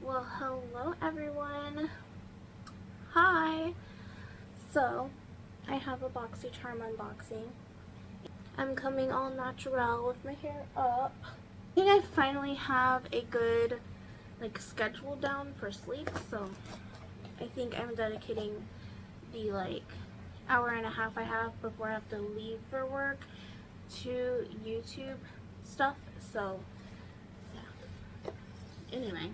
Well, hello everyone. Hi. So, I have a Boxy charm unboxing. I'm coming all natural with my hair up. I think I finally have a good schedule down for sleep, so I think I'm dedicating the hour and a half I have before I have to leave for work to YouTube stuff. So, yeah. Anyway.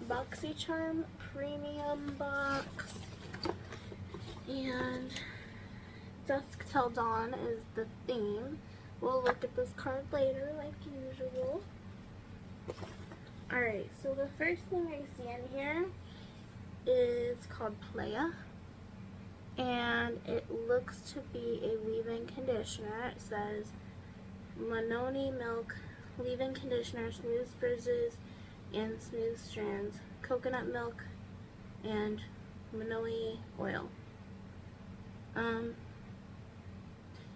BoxyCharm premium box, and Dusk Till Dawn is the theme. We'll look at this card later like usual. Alright, so the first thing I see in here is called Playa, and it looks to be a leave-in conditioner. It says Mononi Milk leave-in conditioner, smooth frizzes and smooth strands, coconut milk, and Monoi oil.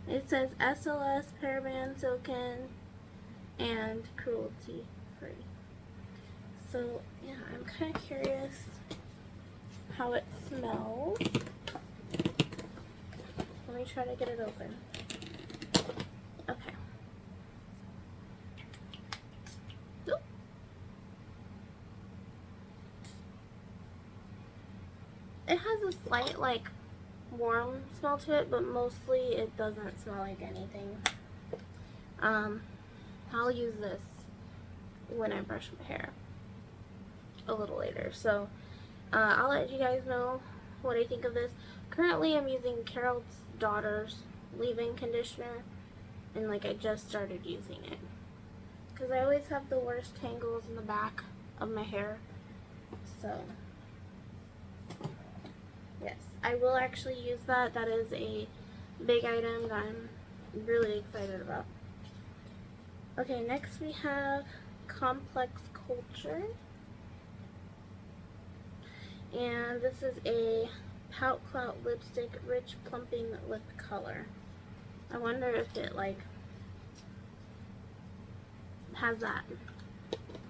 It says SLS, paraben, silken, and cruelty free. So yeah, I'm kind of curious how it smells. Let me try to get it open. Okay. It has a slight warm smell to it, but mostly it doesn't smell like anything. I'll use this when I brush my hair a little later, so I'll let you guys know what I think of this. Currently I'm using Carol's daughter's leave-in conditioner, and I just started using it because I always have the worst tangles in the back of my hair. So yes, I will actually use that. That is a big item that I'm really excited about. Okay, next we have Complex Culture. And this is a Pout Clout lipstick, rich plumping lip color. I wonder if it has that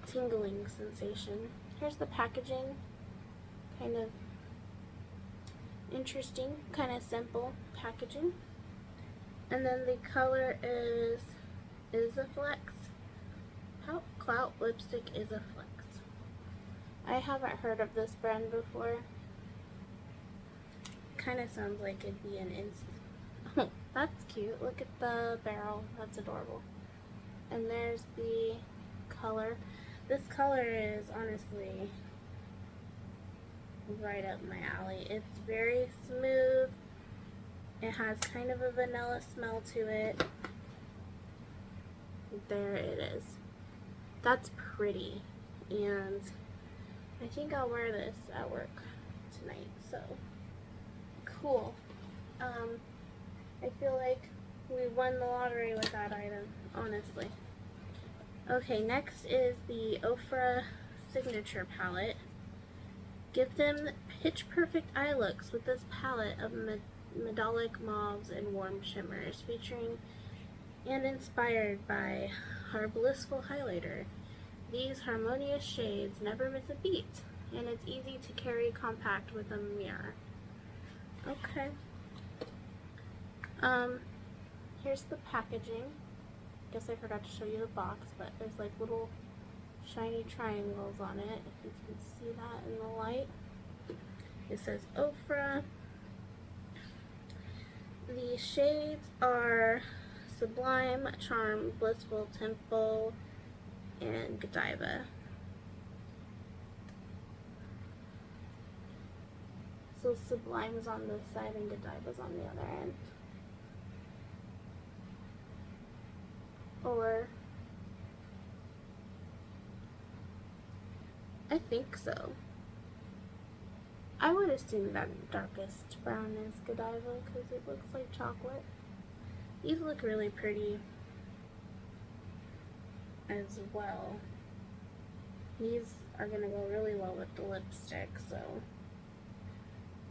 tingling sensation. Here's the packaging. Kind of interesting, kind of simple packaging. And then the color is a Flex. Pout Clout lipstick is a Flex. I haven't heard of this brand before. Kind of sounds like it'd be an Oh, that's cute. Look at the barrel. That's adorable. And there's the color. This color is honestly right up my alley. It's very smooth. It has kind of a vanilla smell to it. There it is. That's pretty, and I think I'll wear this at work tonight, so cool. I feel like we won the lottery with that item, honestly. Okay, next is the Ofra Signature Palette. Give them pitch perfect eye looks with this palette of metallic mauves and warm shimmers, featuring and inspired by our blissful highlighter. These harmonious shades never miss a beat, and it's easy to carry compact with a mirror. Okay. Here's the packaging. Guess I forgot to show you the box, but there's little shiny triangles on it, if you can see that in the light. It says Ofra. The shades are Sublime, Charm, Blissful, Temple, and Godiva. So Sublime's on this side and Godiva's on the other end. Or I think so. I would assume that darkest brown is Godiva because it looks like chocolate. These look really pretty as well. These are gonna go really well with the lipstick, so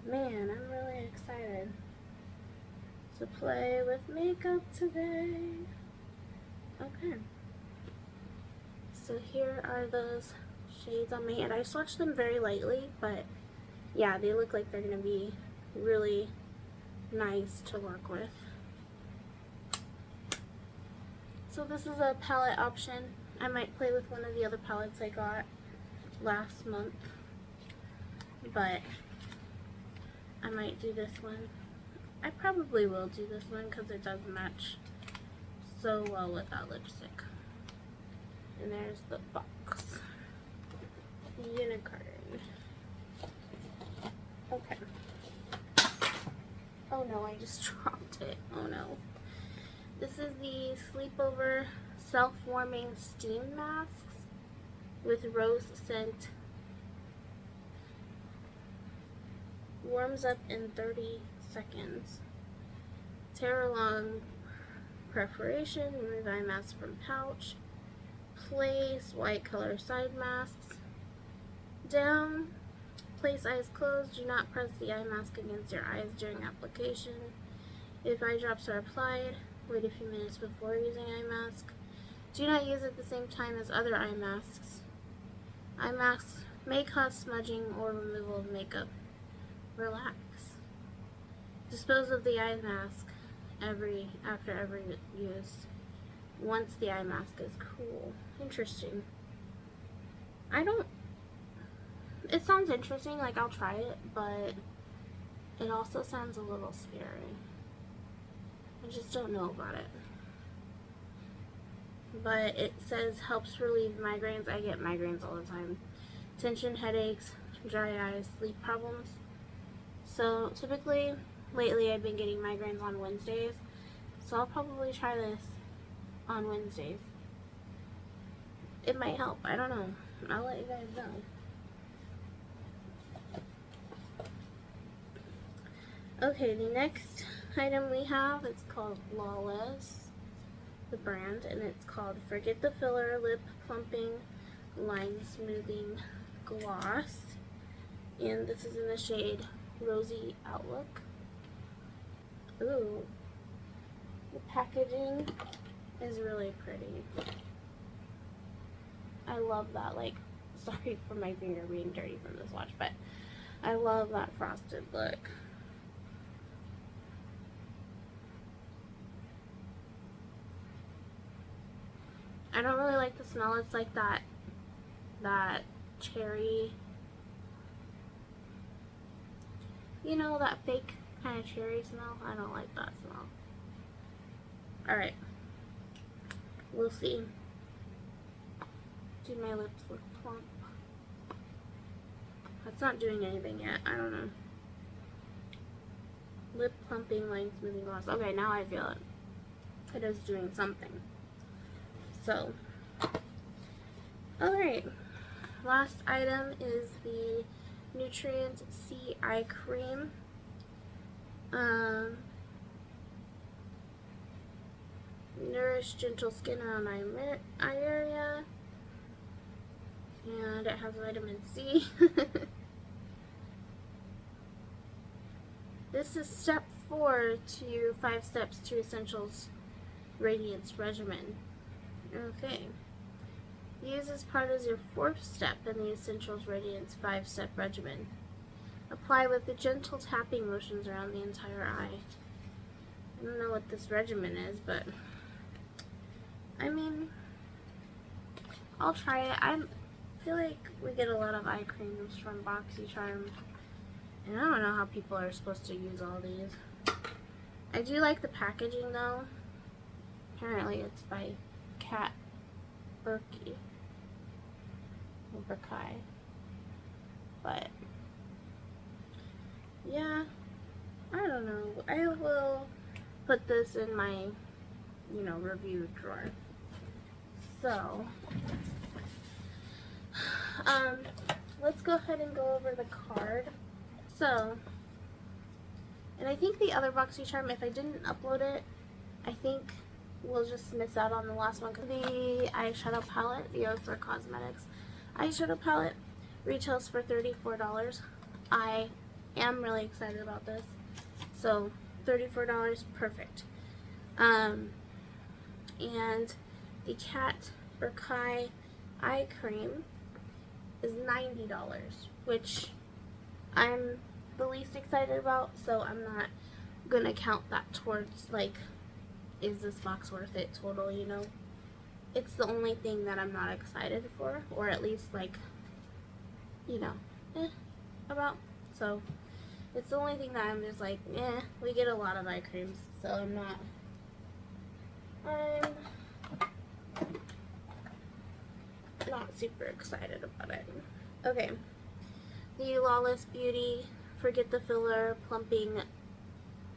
man, I'm really excited to play with makeup today. Okay. So here are those shades on my hand. I swatched them very lightly, but yeah, they look like they're going to be really nice to work with. So this is a palette option. I might play with one of the other palettes I got last month, but I might do this one. I probably will do this one because it does match so well with that lipstick. And there's the box. Unicorn. Okay. Oh no, I just dropped it. Oh no. This is the Sleepover Self-Warming Steam Masks with rose scent. Warms up in 30 seconds. Tear along perforation, remove eye mask from pouch. Place white color side masks down. Place eyes closed. Do not press the eye mask against your eyes during application. If eye drops are applied, wait a few minutes before using eye mask. Do not use at the same time as other eye masks. Eye masks may cause smudging or removal of makeup. Relax. Dispose of the eye mask after every use. Once the eye mask is cool. Interesting. It sounds interesting, like I'll try it, but it also sounds a little scary. I just don't know about it. But it says helps relieve migraines. I get migraines all the time. Tension, headaches, dry eyes, sleep problems. So typically, lately I've been getting migraines on Wednesdays. So I'll probably try this on Wednesdays. It might help. I don't know. I'll let you guys know. Okay, the next item we have is called Lawless, the brand, and it's called Forget the Filler Lip Plumping Line Smoothing Gloss. And this is in the shade Rosy Outlook. Ooh. The packaging is really pretty. I love that, like, sorry for my finger being dirty from this watch, but I love that frosted look. I don't really like the smell. It's like that cherry, you know, that fake kind of cherry smell. I don't like that smell. Alright, we'll see. Do my lips look plump? That's not doing anything yet. I don't know. Lip plumping line smoothing gloss. Okay, now I feel it. It is doing something. So, alright. Last item is the Nutrient C Eye Cream. Nourish gentle skin around eye area. And it has vitamin C. This is step 4 to 5 steps to Essentials Radiance Regimen. Okay. Use as part of your 4th step in the Essentials Radiance 5-step regimen. Apply with the gentle tapping motions around the entire eye. I don't know what this regimen is, but I mean, I'll try it. I feel like we get a lot of eye creams from Boxy Charm, and I don't know how people are supposed to use all these. I do like the packaging though. Apparently it's by Kat Berkey. But yeah, I don't know. I will put this in my, review drawer. So, let's go ahead and go over the card. So, and I think the other Boxy Charm, if I didn't upload it, I think we'll just miss out on the last one. The eyeshadow palette, the Ofra Cosmetics eyeshadow palette, retails for $34. I am really excited about this. So $34, perfect. And the Kat Berkey eye cream $90, which I'm the least excited about, so I'm not gonna count that towards, like, is this box worth it total, you know? It's the only thing that I'm not excited for, or at least, like, you know, about. So it's the only thing that I'm just like, we get a lot of eye creams, so I'm not super excited about it. Okay, the Lawless Beauty Forget the Filler Plumping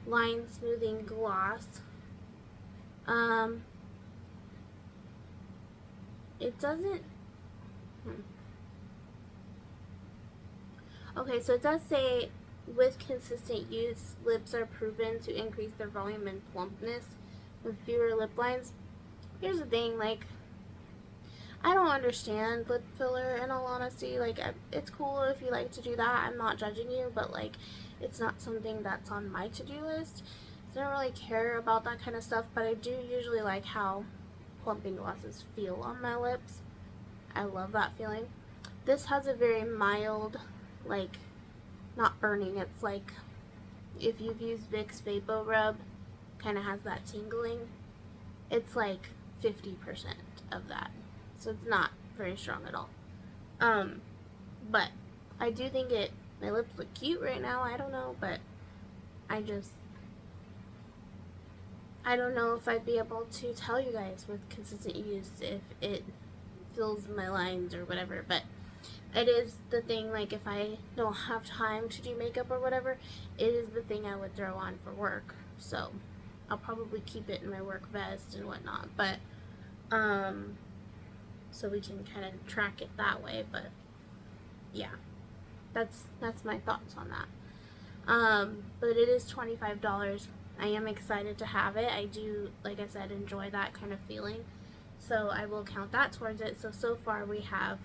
Line Smoothing Gloss. It doesn't, okay, so it does say, with consistent use, lips are proven to increase their volume and plumpness with fewer lip lines. Here's the thing, like, I don't understand lip filler, in all honesty. Like, it's cool if you like to do that. I'm not judging you, but, like, it's not something that's on my to-do list. So I don't really care about that kind of stuff, but I do usually like how plumping glosses feel on my lips. I love that feeling. This has a very mild, like, not burning, it's like, if you've used Vicks Vapor Rub, kind of has that tingling. It's like 50% of that. So it's not very strong at all. But I do think my lips look cute right now. I don't know, but I don't know if I'd be able to tell you guys with consistent use if it fills my lines or whatever, but it is the thing, like, if I don't have time to do makeup or whatever, it is the thing I would throw on for work. So I'll probably keep it in my work vest and whatnot, but so we can kind of track it that way. But yeah, that's my thoughts on that. But it is $25. I am excited to have it. I do, like I said, enjoy that kind of feeling, so I will count that towards it. So far we have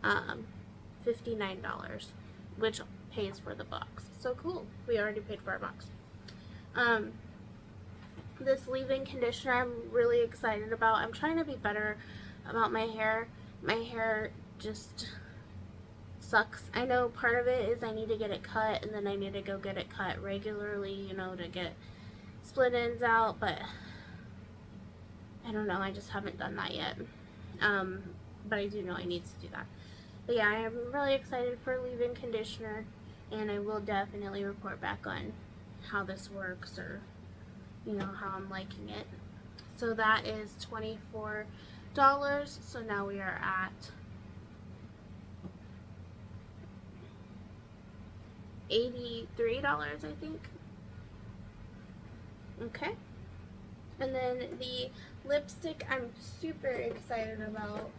$59, which pays for the box. So cool. We already paid for our box. This leave-in conditioner I'm really excited about. I'm trying to be better about my hair. My hair just sucks. I know part of it is I need to get it cut, and then I need to go get it cut regularly, you know, to get split ends out, but I don't know, I just haven't done that yet. But I do know I need to do that. But yeah, I am really excited for leave-in conditioner, and I will definitely report back on how this works, or, you know, how I'm liking it. So that is $24. So now we are at $83, I think. Okay. And then the lipstick I'm super excited about.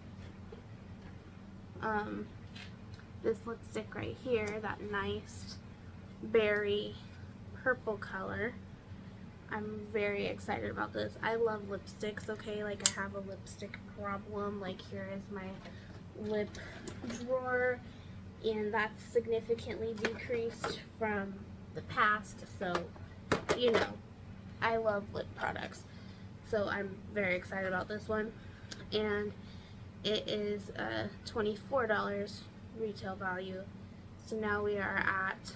This lipstick right here, that nice berry purple color. I'm very excited about this. I love lipsticks, okay? Like, I have a lipstick problem. Like, here is my lip drawer, and that's significantly decreased from the past, so, you know, I love lip products. So I'm very excited about this one, and it is $24 retail value. So now we are at,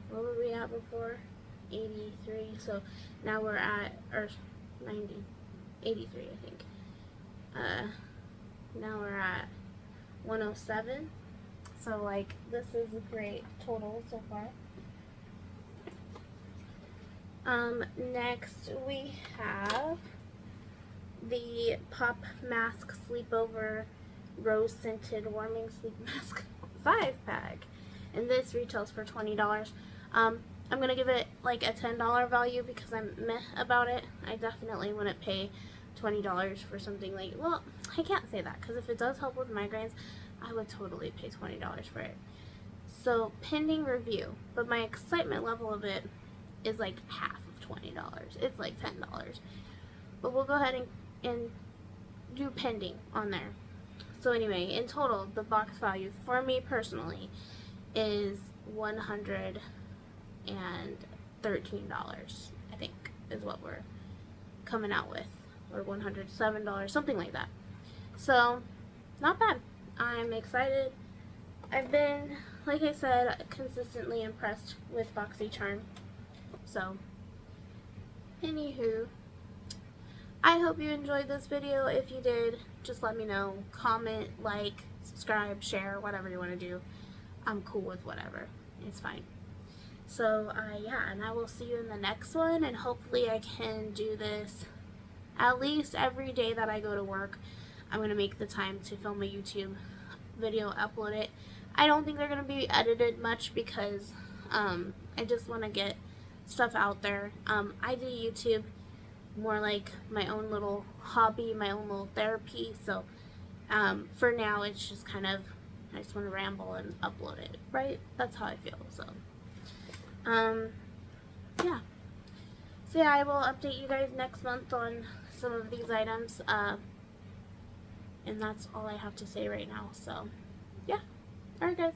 what were we at before? 83. So now we're at, or 90, 83, I think. Now we're at 107. So, like, this is a great total so far. Next we have the Pop Mask Sleepover Rose Scented Warming Sleep Mask 5-pack, and this retails for $20. I'm gonna give it like a $10 value because I'm meh about it. I definitely wouldn't pay $20 for something like, well, I can't say that, because if it does help with migraines, I would totally pay $20 for it. So, pending review, but my excitement level of it is like half of $20. It's like $10. But we'll go ahead and do pending on there. So anyway, in total, the box value for me personally is $113, I think, is what we're coming out with, or $107, something like that. So, not bad. I'm excited. I've been, like I said, consistently impressed with Boxy Charm. So, anywho, I hope you enjoyed this video. If you did, just let me know. Comment, like, subscribe, share, whatever you want to do. I'm cool with whatever. It's fine. So, yeah, and I will see you in the next one, and hopefully I can do this at least every day that I go to work. I'm going to make the time to film a YouTube video, upload it. I don't think they're going to be edited much because I just want to get stuff out there. I do YouTube more like my own little hobby, my own little therapy, so for now it's just kind of, I just want to ramble and upload it, right? That's how I feel, so yeah. So yeah, I will update you guys next month on some of these items, and that's all I have to say right now, so yeah. Alright guys.